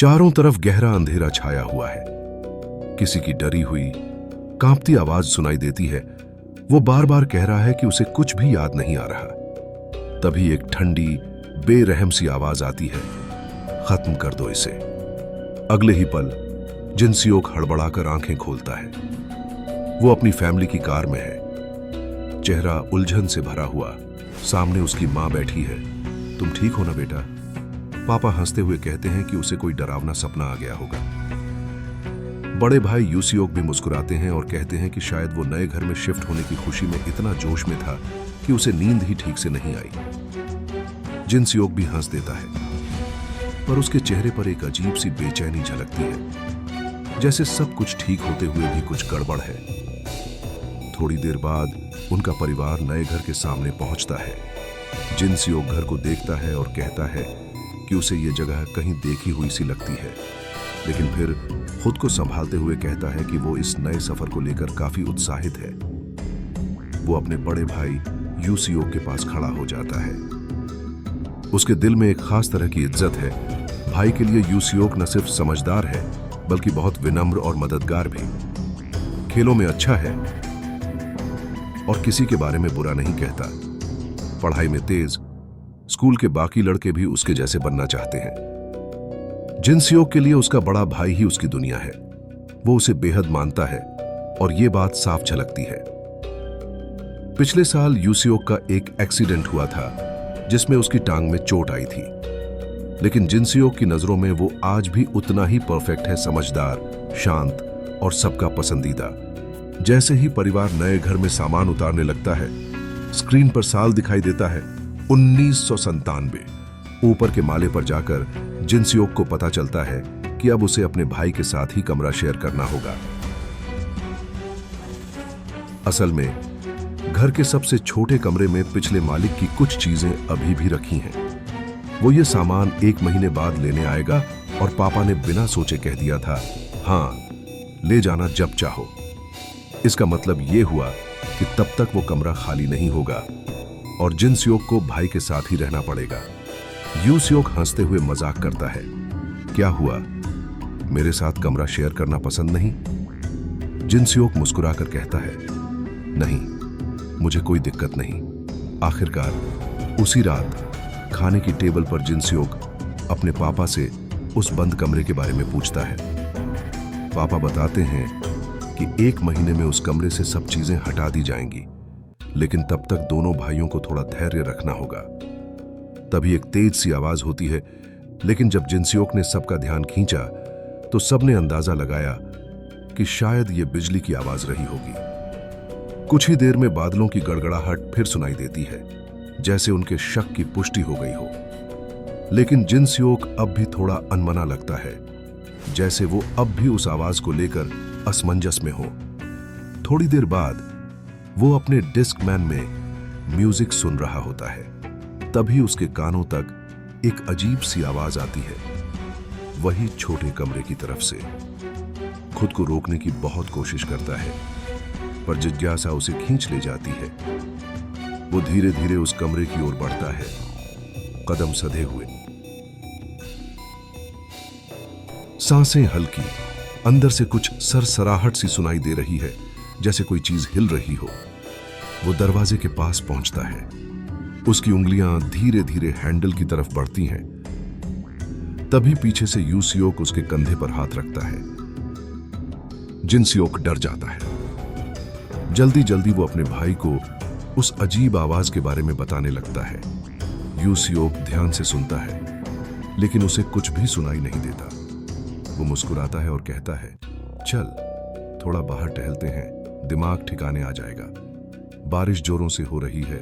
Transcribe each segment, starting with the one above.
चारों तरफ गहरा अंधेरा छाया हुआ है। किसी की डरी हुई कांपती आवाज सुनाई देती है। वो बार बार कह रहा है कि उसे कुछ भी याद नहीं आ रहा। तभी एक ठंडी बेरहम सी आवाज आती है, खत्म कर दो इसे। अगले ही पल जिनसियोक हड़बड़ाकर आंखें खोलता है। वो अपनी फैमिली की कार में है, चेहरा उलझन से भरा हुआ। सामने उसकी मां बैठी है। तुम ठीक हो ना बेटा? पापा हंसते हुए कहते हैं कि उसे कोई डरावना सपना आ गया होगा। बड़े भाई यूसियोक भी मुस्कुराते हैं और कहते हैं कि शायद वो नए घर में शिफ्ट होने की खुशी में इतना जोश में था कि उसे नींद ही ठीक से नहीं आई। जिनसियोक भी हंस देता है, पर उसके चेहरे पर एक अजीब सी बेचैनी झलकती है, जैसे सब कुछ ठीक होते हुए भी कुछ गड़बड़ है। थोड़ी देर बाद उनका परिवार नए घर के सामने पहुंचता है। जिनसियोक घर को देखता है और कहता है कि उसे ये जगह कहीं देखी हुई सी लगती है, लेकिन फिर खुद को संभालते हुए कहता है कि वो इस नए सफर को लेकर काफी उत्साहित है। वो अपने बड़े भाई यूसियोक के पास खड़ा हो जाता है। उसके दिल में एक खास तरह की इज्जत है। भाई के लिए यूसियोक न सिर्फ समझदार है, बल्कि बहुत विनम्र और मददगार भी। खेलों में अच्छा है और किसी के बारे में बुरा नहीं कहता। पढ़ाई में तेज, स्कूल के बाकी लड़के भी उसके जैसे बनना चाहते हैं। जिनसियोक के लिए उसका बड़ा भाई ही उसकी दुनिया है। वो उसे बेहद मानता है और ये बात साफ झलकती है। पिछले साल यूसियोक का एक एक्सीडेंट हुआ था जिसमें उसकी टांग में चोट आई थी, लेकिन जिनसियोक की नजरों में वो आज भी उतना ही परफेक्ट है, समझदार, शांत और सबका पसंदीदा। जैसे ही परिवार नए घर में सामान उतारने लगता है, स्क्रीन पर साल दिखाई देता है 1997। ऊपर के माले पर जाकर जिनसियोक को पता चलता है कि अब उसे अपने भाई के साथ ही कमरा शेयर करना होगा। असल में घर के सबसे छोटे कमरे में पिछले मालिक की कुछ चीजें अभी भी रखी हैं। वो ये सामान 1 महीने बाद लेने आएगा और पापा ने बिना सोचे कह दिया था, हाँ, ले जाना जब चाहो। इसका मतलब ये हुआ कि तब तक वो कमरा खाली नहीं होगा और जिनसियोक को भाई के साथ ही रहना पड़ेगा। यूसियोक हंसते हुए मजाक करता है, क्या हुआ, मेरे साथ कमरा शेयर करना पसंद नहीं? जिनसियोक मुस्कुराकर कहता है, नहीं, मुझे कोई दिक्कत नहीं। आखिरकार उसी रात खाने की टेबल पर जिनसियोक अपने पापा से उस बंद कमरे के बारे में पूछता है। पापा बताते हैं कि 1 महीने में उस कमरे से सब चीजें हटा दी जाएंगी, लेकिन तब तक दोनों भाइयों को थोड़ा धैर्य रखना होगा। तभी एक तेज सी आवाज होती है, लेकिन जब जिनसियोक ने सबका ध्यान खींचा तो सबने अंदाजा लगाया कि शायद ये बिजली की आवाज रही होगी। कुछ ही देर में बादलों की गड़गड़ाहट फिर सुनाई देती है, जैसे उनके शक की पुष्टि हो गई हो। लेकिन जिनसियोक अब भी थोड़ा अनमना लगता है, जैसे वो अब भी उस आवाज को लेकर असमंजस में हो। थोड़ी देर बाद वो अपने डिस्कमैन में म्यूजिक सुन रहा होता है। तभी उसके कानों तक एक अजीब सी आवाज आती है, वही छोटे कमरे की तरफ से। खुद को रोकने की बहुत कोशिश करता है, पर जिज्ञासा उसे खींच ले जाती है। वो धीरे धीरे उस कमरे की ओर बढ़ता है, कदम सधे हुए, सांसें हल्की। अंदर से कुछ सरसराहट सी सुनाई दे रही है, जैसे कोई चीज हिल रही हो। वो दरवाजे के पास पहुंचता है। उसकी उंगलियां धीरे धीरे हैंडल की तरफ बढ़ती हैं। तभी पीछे से यूसियोक उसके कंधे पर हाथ रखता है। जिनसियोक डर जाता है। जल्दी जल्दी वो अपने भाई को उस अजीब आवाज के बारे में बताने लगता है। यूसियोक ध्यान से सुनता है, लेकिन उसे कुछ भी सुनाई नहीं देता। वो मुस्कुराता है और कहता है, चल थोड़ा बाहर टहलते हैं, दिमाग ठिकाने आ जाएगा। बारिश जोरों से हो रही है,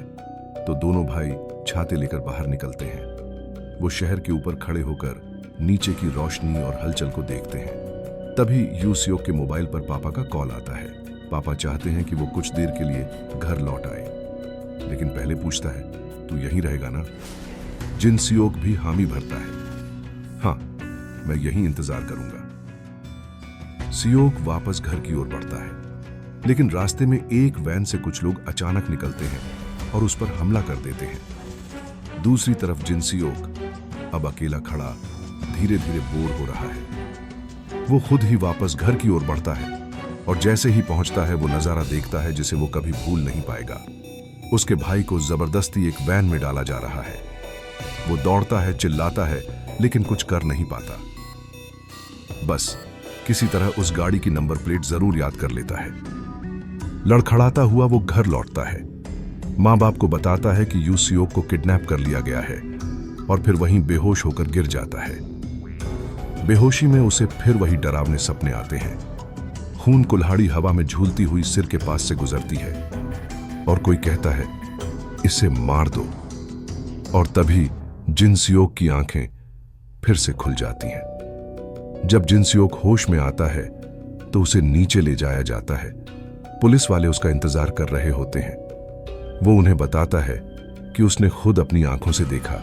तो दोनों भाई छाते लेकर बाहर निकलते हैं। वो शहर के ऊपर खड़े होकर नीचे की रोशनी और हलचल को देखते हैं। तभी यूसियोक के मोबाइल पर पापा का कॉल आता है। पापा चाहते हैं कि वो कुछ देर के लिए घर लौट आए, लेकिन पहले पूछता है, तू यहीं रहेगा ना? जिनसियोक भी हामी भरता है, हाँ, मैं यहीं इंतजार करूंगा। सियोक वापस घर की ओर बढ़ता है, लेकिन रास्ते में एक वैन से कुछ लोग अचानक निकलते हैं और उस पर हमला कर देते हैं। दूसरी तरफ जिनसियोक अब अकेला खड़ा धीरे धीरे बोर हो रहा है। वो खुद ही वापस घर की ओर बढ़ता है और जैसे ही पहुंचता है वो नजारा देखता है जिसे वो कभी भूल नहीं पाएगा। उसके भाई को जबरदस्ती एक वैन में डाला जा रहा है। वो दौड़ता है, चिल्लाता है, लेकिन कुछ कर नहीं पाता। बस किसी तरह उस गाड़ी की नंबर प्लेट जरूर याद कर लेता है। लड़खड़ाता हुआ वो घर लौटता है। माँ बाप को बताता है कि यूसियोक को किडनैप कर लिया गया है और फिर वहीं बेहोश होकर गिर जाता है। बेहोशी में उसे फिर वही डरावने सपने आते हैं। खून कुल्हाड़ी हवा में झूलती हुई सिर के पास से गुजरती है और कोई कहता है, इसे मार दो। और तभी जिनसियोक की आंखें फिर से खुल जाती हैं। जब जिनसियोक होश में आता है तो उसे नीचे ले जाया जाता है। पुलिस वाले उसका इंतजार कर रहे होते हैं। वो उन्हें बताता है कि उसने खुद अपनी आंखों से देखा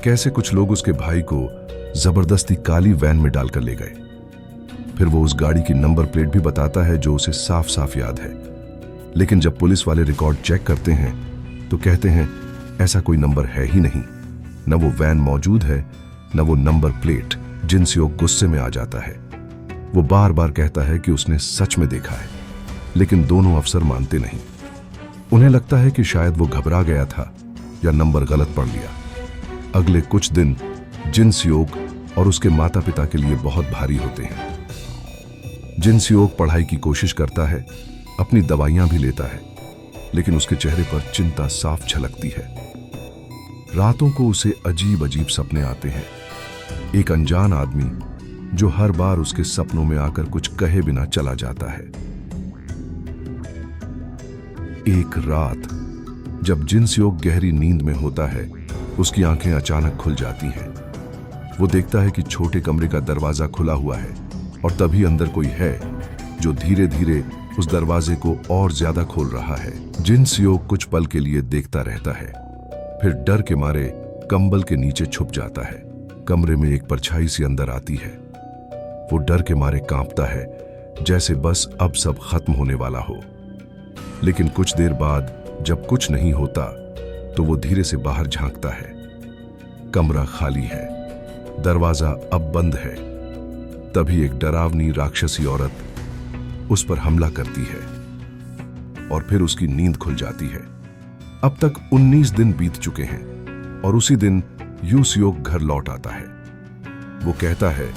कैसे कुछ लोग उसके भाई को जबरदस्ती काली वैन में डालकर ले गए। फिर वो उस गाड़ी की नंबर प्लेट भी बताता है जो उसे साफ साफ याद है। लेकिन जब पुलिस वाले रिकॉर्ड चेक करते हैं तो कहते हैं ऐसा कोई नंबर है ही नहीं। न वो वैन मौजूद है, न वो नंबर प्लेट। जिनसियोक गुस्से में आ जाता है। वो बार बार कहता है कि उसने सच में देखा है, लेकिन दोनों अफसर मानते नहीं। उन्हें लगता है कि शायद वो घबरा गया था या नंबर गलत पढ़ लिया। अगले कुछ दिन जिनसियोक और उसके माता पिता के लिए बहुत भारी होते हैं। जिनसियोक पढ़ाई की कोशिश करता है, अपनी दवाइयां भी लेता है, लेकिन उसके चेहरे पर चिंता साफ झलकती है। रातों को उसे अजीब अजीब सपने आते हैं। एक अनजान आदमी जो हर बार उसके सपनों में आकर कुछ कहे बिना चला जाता है। एक रात जब जिनसियोक गहरी नींद में होता है, उसकी आंखें अचानक खुल जाती हैं। वो देखता है कि छोटे कमरे का दरवाजा खुला हुआ है और तभी अंदर कोई है जो धीरे धीरे उस दरवाजे को और ज्यादा खोल रहा है। जिनसियोक कुछ पल के लिए देखता रहता है, फिर डर के मारे कंबल के नीचे छुप जाता है। कमरे में एक परछाई सी अंदर आती है। वो डर के मारे कांपता है, जैसे बस अब सब खत्म होने वाला हो। लेकिन कुछ देर बाद जब कुछ नहीं होता तो वो धीरे से बाहर झांकता है। कमरा खाली है, दरवाजा अब बंद है। तभी एक डरावनी राक्षसी औरत उस पर हमला करती है और फिर उसकी नींद खुल जाती है। अब तक 19 दिन बीत चुके हैं और उसी दिन यूसियोक घर लौट आता है। वो कहता है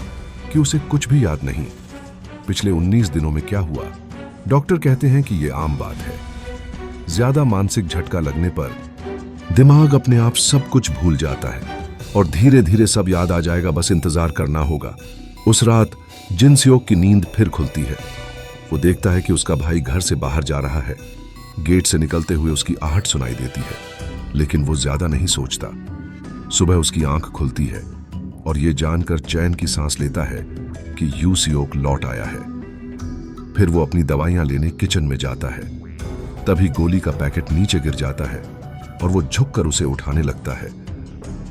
कि उसे कुछ भी याद नहीं, पिछले 19 दिनों में क्या हुआ। डॉक्टर कहते हैं कि यह आम बात है। ज्यादा मानसिक झटका लगने पर दिमाग अपने आप सब कुछ भूल जाता है और धीरे धीरे सब याद आ जाएगा, बस इंतजार करना होगा। उस रात जिनसियोक की नींद फिर खुलती है। वो देखता है कि उसका भाई घर से बाहर जा रहा है। गेट से निकलते हुए उसकी आहट सुनाई देती है, लेकिन वो ज्यादा नहीं सोचता। सुबह उसकी आंख खुलती है और ये जानकर चैन की सांस लेता है कि यूसियोक लौट आया है। फिर वो अपनी दवाइयां लेने किचन में जाता है। तभी गोली का पैकेट नीचे गिर जाता है और वो झुककर उसे उठाने लगता है।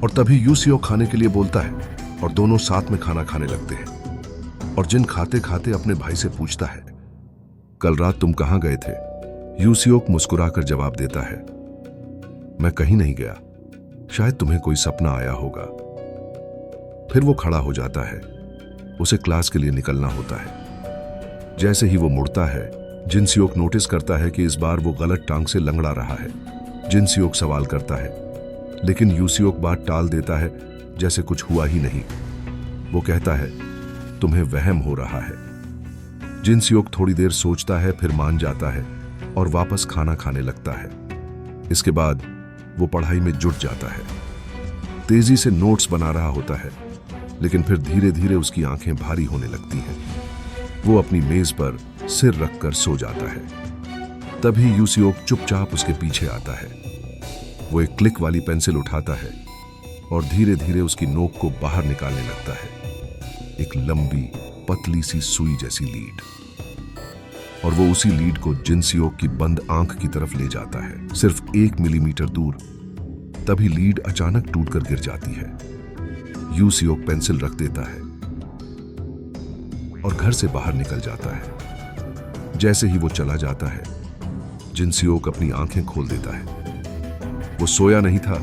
और तभी यूसियोक खाने के लिए बोलता है और दोनों साथ में खाना खाने लगते हैं। और जिन खाते खाते अपने भाई से पूछता है, कल रात तुम कहां गए थे? यूसियोक मुस्कुराकर जवाब देता है, मैं कहीं नहीं गया, शायद तुम्हें कोई सपना आया होगा। फिर वो खड़ा हो जाता है। उसे क्लास के लिए निकलना होता है। जैसे ही वो मुड़ता है, जिनसियोक नोटिस करता है कि इस बार वो गलत टांग से लंगड़ा रहा है। जिनसियोक सवाल करता है, लेकिन यूसियोक बात टाल देता है जैसे कुछ हुआ ही नहीं। वो कहता है, तुम्हें वहम हो रहा है। जिनसियोक थोड़ी देर सोचता है, फिर मान जाता है और वापस खाना खाने लगता है। इसके बाद वो पढ़ाई में जुट जाता है। तेजी से नोट्स बना रहा होता है, लेकिन फिर धीरे धीरे उसकी आंखें भारी होने लगती हैं। वो अपनी मेज पर सिर रखकर सो जाता है। तभी यूसियोक चुपचाप उसके पीछे आता है। वो एक क्लिक वाली पेंसिल उठाता है और धीरे धीरे उसकी नोक को बाहर निकालने लगता है। एक लंबी पतली सी सुई जैसी लीड। और वो उसी लीड को जिनसियोक की बंद आंख की तरफ ले जाता है, सिर्फ 1 मिलीमीटर दूर। तभी लीड अचानक टूटकर गिर जाती है। यूसियोक पेंसिल रख देता है और घर से बाहर निकल जाता है। जैसे ही वो चला जाता है, जिनसियोक अपनी आंखें खोल देता है। वो सोया नहीं था,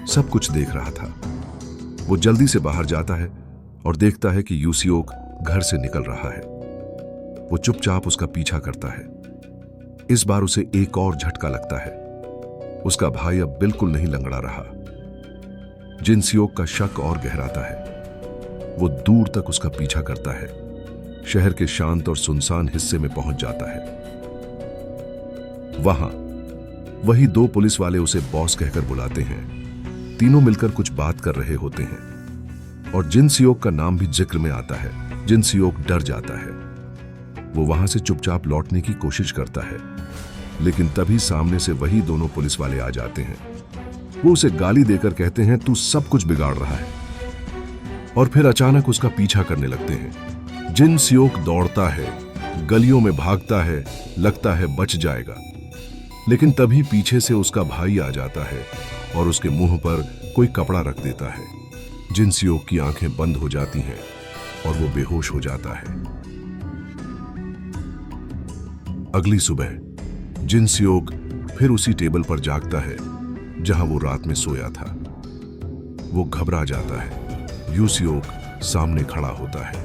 सब कुछ देख रहा था। वो जल्दी से बाहर जाता है और देखता है कि यूसियोक घर से निकल रहा है। वो चुपचाप उसका पीछा करता है। इस बार उसे एक और झटका लगता है। उसका भाई अब बिल्कुल नहीं लंगड़ा रहा। जिनसियोक का शक और गहराता है। वो दूर तक उसका पीछा करता है, शहर के शांत और सुनसान हिस्से में पहुंच जाता है। वहां वही दो पुलिस वाले उसे बॉस कहकर बुलाते हैं। तीनों मिलकर कुछ बात कर रहे होते हैं और जिनसियोक का नाम भी जिक्र में आता है। जिनसियोक डर जाता है। वो वहां से चुपचाप लौटने की कोशिश करता है, लेकिन तभी सामने से वही दोनों पुलिस वाले आ जाते हैं। वो उसे गाली देकर कहते हैं, तू सब कुछ बिगाड़ रहा है, और फिर अचानक उसका पीछा करने लगते हैं। जिनसियोक दौड़ता है, गलियों में भागता है, लगता है बच जाएगा, लेकिन तभी पीछे से उसका भाई आ जाता है और उसके मुंह पर कोई कपड़ा रख देता है। जिनसियोक की आंखें बंद हो जाती हैं और वो बेहोश हो जाता है। अगली सुबह जिनसियोक फिर उसी टेबल पर जागता है जहां वो रात में सोया था। वो घबरा जाता है। यूसियोक सामने खड़ा होता है।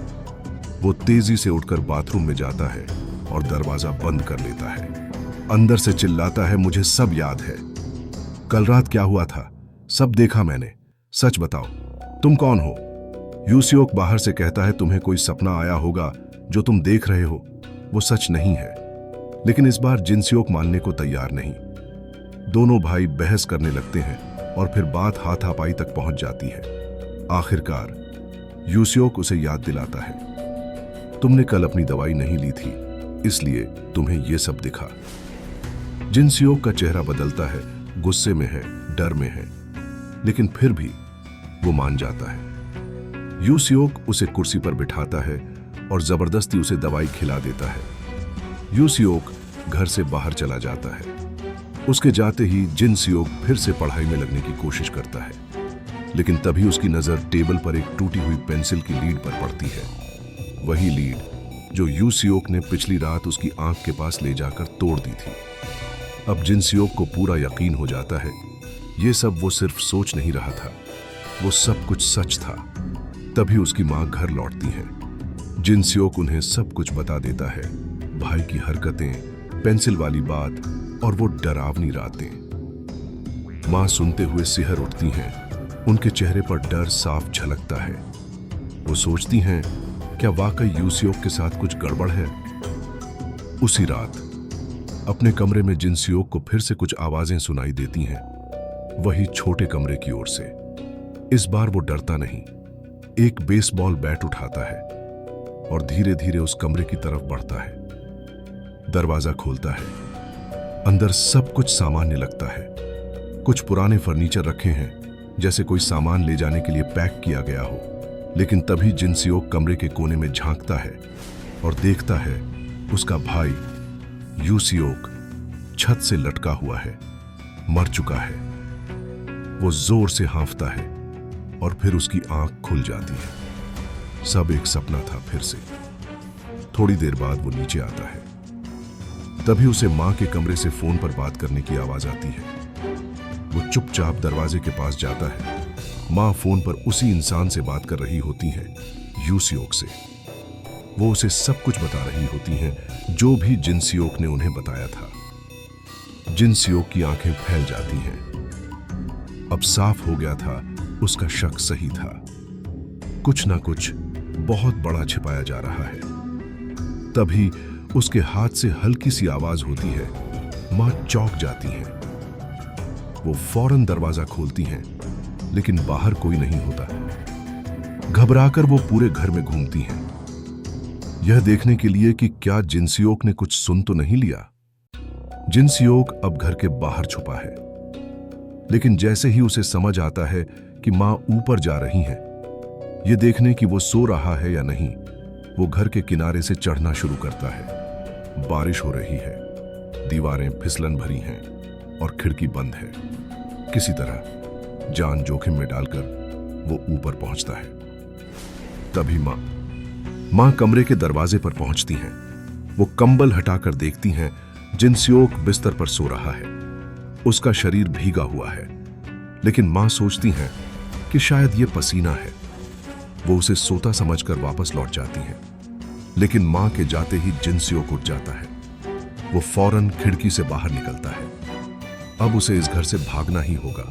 वो तेजी से उठकर बाथरूम में जाता है और दरवाजा बंद कर लेता है। अंदर से चिल्लाता है, मुझे सब याद है। कल रात क्या हुआ था सब देखा मैंने। सच बताओ, तुम कौन हो? यूसियोक बाहर से कहता है, तुम्हें कोई सपना आया होगा जो तुम देख रहे हो, वो सच नहीं है। लेकिन इस बार जिनसियोक मानने को तैयार नहीं। दोनों भाई बहस करने लगते हैं और फिर बात हाथापाई तक पहुंच जाती है। आखिरकार यूसियोक उसे याद दिलाता है, तुमने कल अपनी दवाई नहीं ली थी, इसलिए तुम्हें यह सब दिखा। जिनसियोक का चेहरा बदलता है, गुस्से में है, डर में है, लेकिन फिर भी वो मान जाता है। यूसियोक उसे कुर्सी पर बिठाता है और जबरदस्ती उसे दवाई खिला देता है। यूसियोक घर से बाहर चला जाता है। उसके जाते ही जिनसियोक फिर से पढ़ाई में लगने की कोशिश करता है, लेकिन तभी उसकी नजर टेबल पर एक टूटी हुई पेंसिल की लीड पर पड़ती है। वही लीड जो यूसियोक ने पिछली रात उसकी आंख के पास ले जाकर तोड़ दी थी। अब जिनसियोक को पूरा यकीन हो जाता है, ये सब वो सिर्फ सोच नहीं रहा था, वो सब कुछ सच था। तभी उसकी मां घर लौटती है। जिनसियोक उन्हें सब कुछ बता देता है, भाई की हरकतें, पेंसिल वाली बात और वो डरावनी रातें। मां सुनते हुए सिहर उठती हैं। उनके चेहरे पर डर साफ झलकता है। वो सोचती हैं, क्या वाकई यूसियोक के साथ कुछ गड़बड़ है? उसी रात अपने कमरे में जिनसियोक को फिर से कुछ आवाजें सुनाई देती हैं, वही छोटे कमरे की ओर से। इस बार वो डरता नहीं, एक बेसबॉल बैट उठाता है और धीरे धीरे उस कमरे की तरफ बढ़ता है। दरवाजा खोलता है। अंदर सब कुछ सामान्य लगता है। कुछ पुराने फर्नीचर रखे हैं, जैसे कोई सामान ले जाने के लिए पैक किया गया हो। लेकिन तभी जिनसियोक कमरे के कोने में झांकता है और देखता है उसका भाई यूसियोक छत से लटका हुआ है, मर चुका है। वो जोर से हांफता है और फिर उसकी आंख खुल जाती है। सब एक सपना था फिर से। थोड़ी देर बाद वो नीचे आता है। तभी उसे मां के कमरे से फोन पर बात करने की आवाज आती है। वो चुपचाप दरवाजे के पास जाता है। मां फोन पर उसी इंसान से बात कर रही होती हैं, यूसियोक से। वो उसे सब कुछ बता रही होती हैं जो भी जिनसियोक ने उन्हें बताया था। जिनसियोक की आंखें फैल जाती हैं। अब साफ हो गया था, उसका शक सही था। कुछ ना कुछ बहुत बड़ा छिपाया जा रहा है। तभी उसके हाथ से हल्की सी आवाज होती है। मां चौंक जाती हैं। वो फौरन दरवाजा खोलती हैं, लेकिन बाहर कोई नहीं होता। घबराकर वो पूरे घर में घूमती हैं, यह देखने के लिए कि क्या जिनसियोक ने कुछ सुन तो नहीं लिया। जिनसियोक अब घर के बाहर छुपा है, लेकिन जैसे ही उसे समझ आता है कि मां ऊपर जा रही हैं, ये देखने कि वो सो रहा है या नहीं, वो घर के किनारे से चढ़ना शुरू करता है। बारिश हो रही है, दीवारें फिसलन भरी हैं और खिड़की बंद है। किसी तरह जान जोखिम में डालकर वो ऊपर पहुंचता है। तभी मां कमरे के दरवाजे पर पहुंचती हैं। वो कंबल हटाकर देखती हैं, जिनसियोक बिस्तर पर सो रहा है। उसका शरीर भीगा हुआ है, लेकिन मां सोचती हैं कि शायद ये पसीना है। वो उसे सोता समझकर वापस लौट जाती है, लेकिन मां के जाते ही जिनसियोक उठ जाता है। वो फौरन खिड़की से बाहर निकलता है। अब उसे इस घर से भागना ही होगा।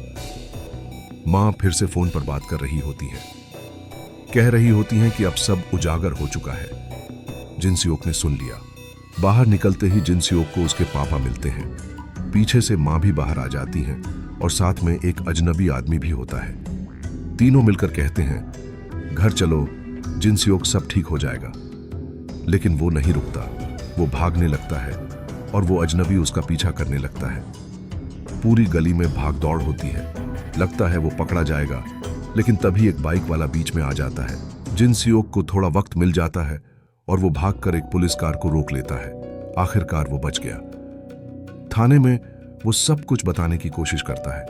मां फिर से फोन पर बात कर रही होती है, कह रही होती हैं कि अब सब उजागर हो चुका है। जिनसियोक ने सुन लिया। बाहर निकलते ही जिनसियोक को उसके पापा मिलते हैं। पीछे से मां भी बाहर आ जाती हैं और साथ में एक अजनबी आदमी भी होता है। तीनों मिलकर कहते हैं, घर चलो, जिनसियोक सब ठीक हो जाएगा। लेकिन वो नहीं रुकता। वो भागने लगता है और वो अजनबी उसका पीछा करने लगता है। पूरी गली में भाग दौड़ होती है। लगता है वो पकड़ा जाएगा, लेकिन तभी एक बाइक वाला बीच में आ जाता है। जिनसियोक को थोड़ा वक्त मिल जाता है और वो भागकर एक पुलिस कार को रोक लेता है। आखिरकार वो बच गया। थाने में वो सब कुछ बताने की कोशिश करता है,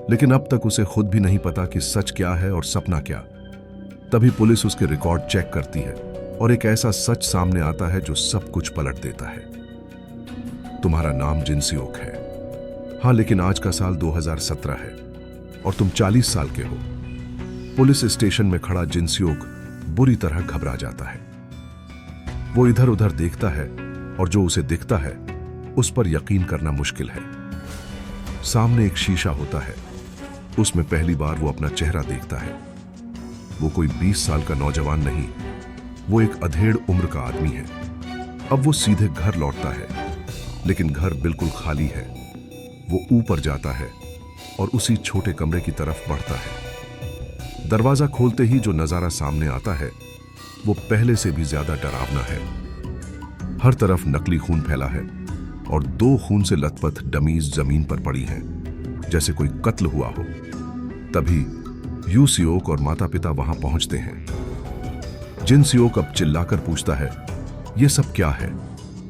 लेकिन अब तक उसे खुद भी नहीं पता कि सच क्या है और सपना क्या। तभी पुलिस उसके रिकॉर्ड चेक करती है और एक ऐसा सच सामने आता है जो सब कुछ पलट देता है। तुम्हारा नाम जिनसियोक है। हाँ, लेकिन आज का साल 2017 है और तुम 40 साल के हो। पुलिस स्टेशन में खड़ा जिनसियोक बुरी तरह घबरा जाता है। वो इधर उधर देखता है और जो उसे दिखता है उस पर यकीन करना मुश्किल है। सामने एक शीशा होता है। उसमें पहली बार वो अपना चेहरा देखता है। वो कोई 20 साल का नौजवान नहीं, वो एक अधेड़ उम्र का आदमी है। अब वो सीधे घर लौटता है, लेकिन घर बिल्कुल खाली है। वो ऊपर जाता है और उसी छोटे कमरे की तरफ बढ़ता है। दरवाजा खोलते ही जो नजारा सामने आता है वो पहले से भी ज्यादा डरावना है। हर तरफ नकली खून फैला है और 2 खून से लथपथ डमीज जमीन पर पड़ी हैं, जैसे कोई कत्ल हुआ हो। तभी यूसियोक और माता पिता वहां पहुंचते हैं। जिनसियोक अब चिल्लाकर पूछता है, ये सब क्या है?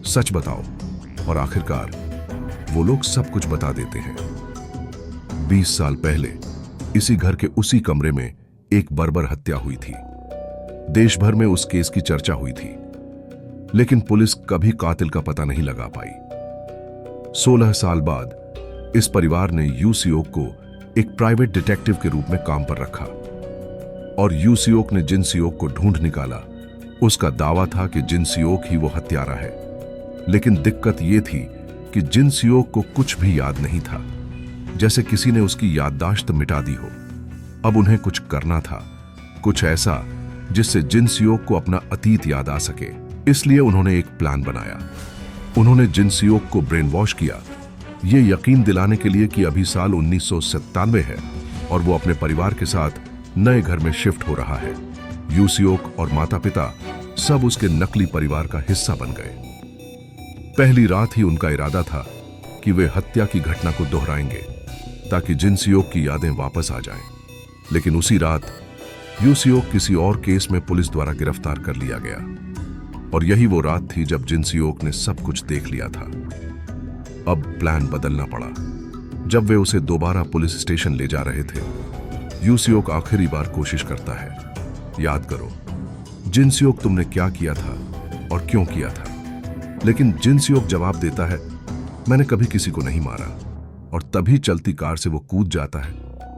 सच बताओ। और आखिरकार वो लोग सब कुछ बता देते हैं। 20 साल पहले इसी घर के उसी कमरे में एक बर्बर हत्या हुई थी। देश भर में उस केस की चर्चा हुई थी, लेकिन पुलिस कभी कातिल का पता नहीं लगा पाई। 16 साल बाद इस परिवार ने यूसियोक को एक प्राइवेट डिटेक्टिव के रूप में काम पर रखा और यूसियोक ने जिनसियोक को ढूंढ निकाला। उसका दावा था कि जिनसियोक ही वो हत्यारा है, लेकिन दिक्कत यह थी कि जिनसियोक को कुछ भी याद नहीं था, जैसे किसी ने उसकी याददाश्त मिटा दी हो। अब उन्हें कुछ करना था, कुछ ऐसा जिससे जिनसियोक को अपना अतीत याद आ सके। इसलिए उन्होंने एक प्लान बनाया। उन्होंने जिनसियोक को ब्रेन वॉश किया, ये यकीन दिलाने के लिए कि अभी साल 1997 है और वो अपने परिवार के साथ नए घर में शिफ्ट हो रहा है। यूसियोक और माता पिता सब उसके नकली परिवार का हिस्सा बन गए। पहली रात ही उनका इरादा था कि वे हत्या की घटना को दोहराएंगे ताकि जिनसियोक की यादें वापस आ जाएं। लेकिन उसी रात यूसियोक किसी और केस में पुलिस द्वारा गिरफ्तार कर लिया गया और यही वो रात थी जब जिनसियोक ने सब कुछ देख लिया था। अब प्लान बदलना पड़ा। जब वे उसे दोबारा पुलिस स्टेशन ले जा रहे थे, यूसियोक आखिरी बार कोशिश करता है, याद करो जिनसियोक तुमने क्या किया था और क्यों किया था। लेकिन जिनसियोक जवाब देता है, मैंने कभी किसी को नहीं मारा। और तभी चलती कार से वो कूद जाता है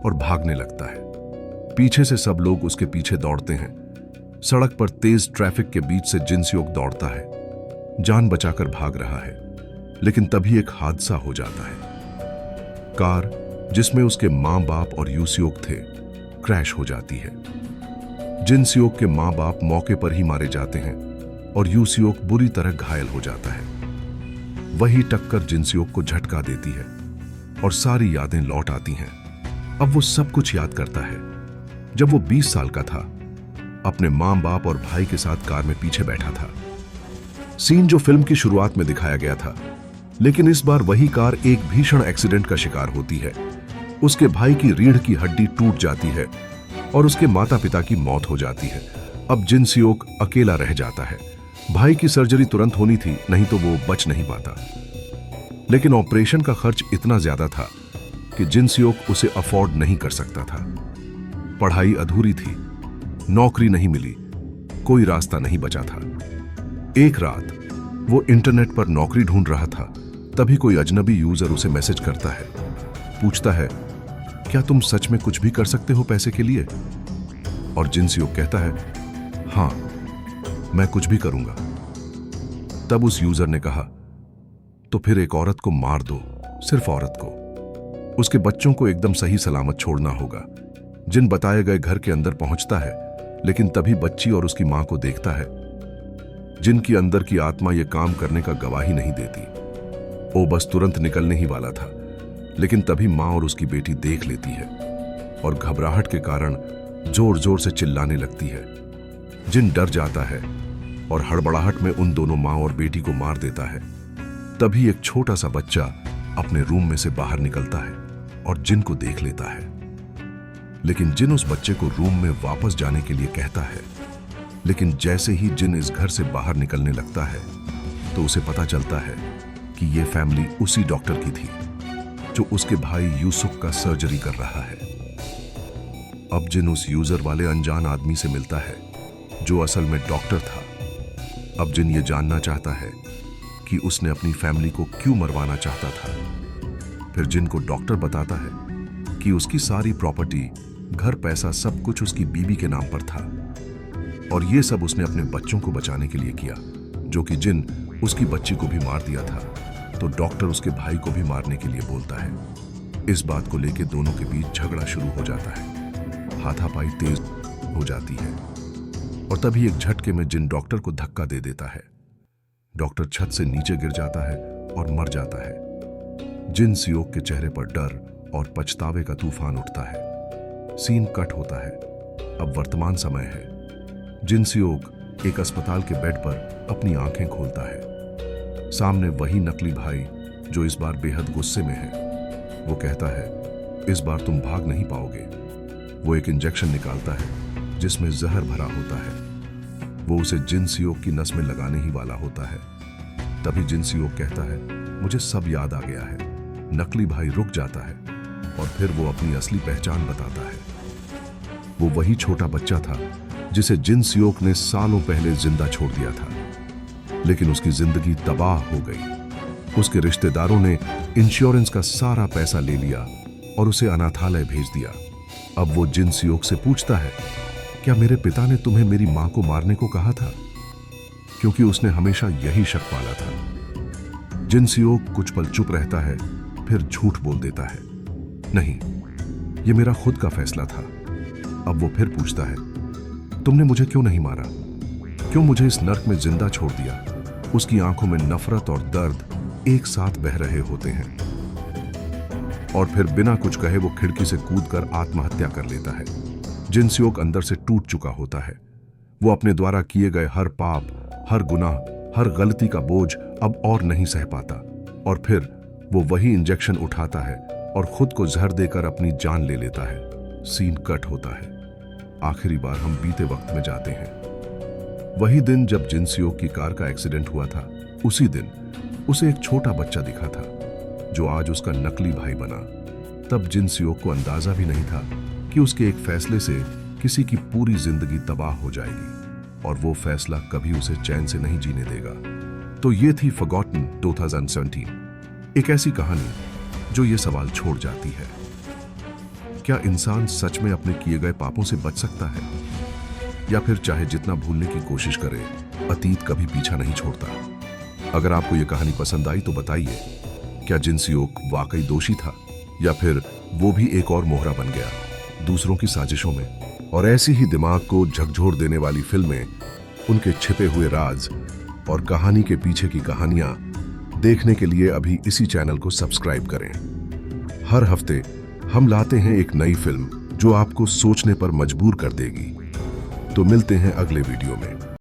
और भागने लगता है। पीछे से सब लोग उसके पीछे दौड़ते हैं। सड़क पर तेज ट्रैफिक के बीच से जिनसियोक दौड़ता है, जान बचाकर भाग रहा है। लेकिन तभी एक हादसा हो जाता है। कार जिसमें उसके मां बाप और यूसियोक थे क्रैश हो जाती है। जिनसियोक के मां बाप मौके पर ही मारे जाते हैं और यूसियोक बुरी तरह घायल हो जाता है। वही टक्कर जिनसियोक को झटका देती है और सारी यादें लौट आती हैं। अब वो सब कुछ याद करता है। जब वो 20 साल का था, अपने मां बाप और भाई के साथ कार में पीछे बैठा था। सीन जो फिल्म की शुरुआत में दिखाया गया था, लेकिन इस बार वही कार एक भीषण एक्सीडेंट का शिकार होती है। उसके भाई की रीढ़ की हड्डी टूट जाती है और उसके माता पिता की मौत हो जाती है। अब जिनसियोक अकेला रह जाता है। भाई की सर्जरी तुरंत होनी थी, नहीं तो वो बच नहीं पाता। लेकिन ऑपरेशन का खर्च इतना ज्यादा था कि जिनसियोक उसे अफोर्ड नहीं कर सकता था। पढ़ाई अधूरी थी, नौकरी नहीं मिली, कोई रास्ता नहीं बचा था। एक रात वो इंटरनेट पर नौकरी ढूंढ रहा था, तभी कोई अजनबी यूजर उसे मैसेज करता है। पूछता है, क्या तुम सच में कुछ भी कर सकते हो पैसे के लिए? और जिनसियोक कहता है, हाँ मैं कुछ भी करूंगा। तब उस यूजर ने कहा, तो फिर एक औरत को मार दो, सिर्फ औरत को। उसके बच्चों को एकदम सही सलामत छोड़ना होगा। जिन बताए गए घर के अंदर पहुंचता है, लेकिन तभी बच्ची और उसकी मां को देखता है। जिनकी अंदर की आत्मा यह काम करने का गवाही नहीं देती। वो बस तुरंत निकलने ही वाला था, लेकिन तभी मां और उसकी बेटी देख लेती है और घबराहट के कारण जोर जोर से चिल्लाने लगती है। जिन डर जाता है और हड़बड़ाहट में उन दोनों मां और बेटी को मार देता है। तभी एक छोटा सा बच्चा अपने रूम में से बाहर निकलता है और जिन को देख लेता है। लेकिन जिन उस बच्चे को रूम में वापस जाने के लिए कहता है, लेकिन जैसे ही जिन इस घर से बाहर निकलने लगता है तो उसे पता चलता है कि यह फैमिली उसी डॉक्टर की थी जो उसके भाई यूसुफ का सर्जरी कर रहा है। अब जिन उस यूजर वाले अनजान आदमी से मिलता है जो असल में डॉक्टर था। अब जिन ये जानना चाहता है कि उसने अपनी फैमिली को क्यों मरवाना चाहता था। फिर जिन को डॉक्टर बताता है कि उसकी सारी प्रॉपर्टी, घर, पैसा सब कुछ उसकी बीवी के नाम पर था और ये सब उसने अपने बच्चों को बचाने के लिए किया, जो कि जिन उसकी बच्ची को भी मार दिया था। तो डॉक्टर उसके भाई को भी मारने के लिए बोलता है। इस बात को लेकर दोनों के बीच झगड़ा शुरू हो जाता है। हाथापाई तेज हो जाती है और तभी एक झटके में जिन डॉक्टर को धक्का दे देता है। डॉक्टर छत से नीचे गिर जाता है और मर जाता है। जिन सियोक के चेहरे पर डर और पछतावे का तूफान उठता है। सीन कट होता है। अब वर्तमान समय है। जिन सियोक एक अस्पताल के बेड पर अपनी आंखें खोलता है। सामने वही नकली भाई जो इस बार बेहद गुस्से में है। वो कहता है, इस बार तुम भाग नहीं पाओगे। वो एक इंजेक्शन निकालता है जिसमें जहर भरा होता है। वो उसे जिन सियोक की नस में लगाने ही वाला होता है। तभी जिन सियोक कहता है, मुझे सब याद आ गया है। नकली भाई रुक जाता है और फिर वो अपनी असली पहचान बताता है। वो वही छोटा बच्चा था जिसे जिन सियोक ने सालों पहले जिंदा छोड़ दिया था, लेकिन उसकी जिंदगी तबाह हो गई। उसके रिश्तेदारों ने इंश्योरेंस का सारा पैसा ले लिया और उसे अनाथालय भेज दिया। अब वो जिन सियोक से पूछता है, क्या मेरे पिता ने तुम्हें मेरी मां को मारने को कहा था? क्योंकि उसने हमेशा यही शक पाला था। जिन सियोक कुछ पल चुप रहता है, फिर झूठ बोल देता है, नहीं, यह मेरा खुद का फैसला था। अब वो फिर पूछता है, तुमने मुझे क्यों नहीं मारा? क्यों मुझे इस नर्क में जिंदा छोड़ दिया? उसकी आंखों में नफरत और दर्द एक साथ बह रहे होते हैं और फिर बिना कुछ कहे वो खिड़की से कूदकर आत्महत्या कर लेता है। जिन सियोक अंदर से टूट चुका होता है। वो अपने द्वारा किए गए हर पाप, हर गुनाह, हर गलती का बोझ अब और नहीं सह पाता और फिर वो वही इंजेक्शन उठाता है और खुद को जहर देकर अपनी जान ले लेता है। सीन कट होता है। आखिरी बार हम बीते वक्त में जाते हैं। वही दिन जब जिन सियोक की कार का एक्सीडेंट हुआ था, उसी दिन उसे एक छोटा बच्चा दिखा था जो आज उसका नकली भाई बना। तब जिन सियोक को अंदाजा भी नहीं था कि उसके एक फैसले से किसी की पूरी जिंदगी तबाह हो जाएगी और वो फैसला कभी उसे चैन से नहीं जीने देगा। तो ये थी फॉरगॉटन 2017, एक ऐसी कहानी जो ये सवाल छोड़ जाती है, क्या इंसान सच में अपने किए गए पापों से बच सकता है? या फिर चाहे जितना भूलने की कोशिश करे, अतीत कभी पीछा नहीं छोड़ता। अगर आपको ये कहानी पसंद आई तो बताइए, क्या जिन सियोक वाकई दोषी था या फिर वो भी एक और मोहरा बन गया दूसरों की साजिशों में? और ऐसी ही दिमाग को झकझोर देने वाली फिल्में, उनके छिपे हुए राज और कहानी के पीछे की कहानियां देखने के लिए अभी इसी चैनल को सब्सक्राइब करें। हर हफ्ते हम लाते हैं एक नई फिल्म जो आपको सोचने पर मजबूर कर देगी। तो मिलते हैं अगले वीडियो में।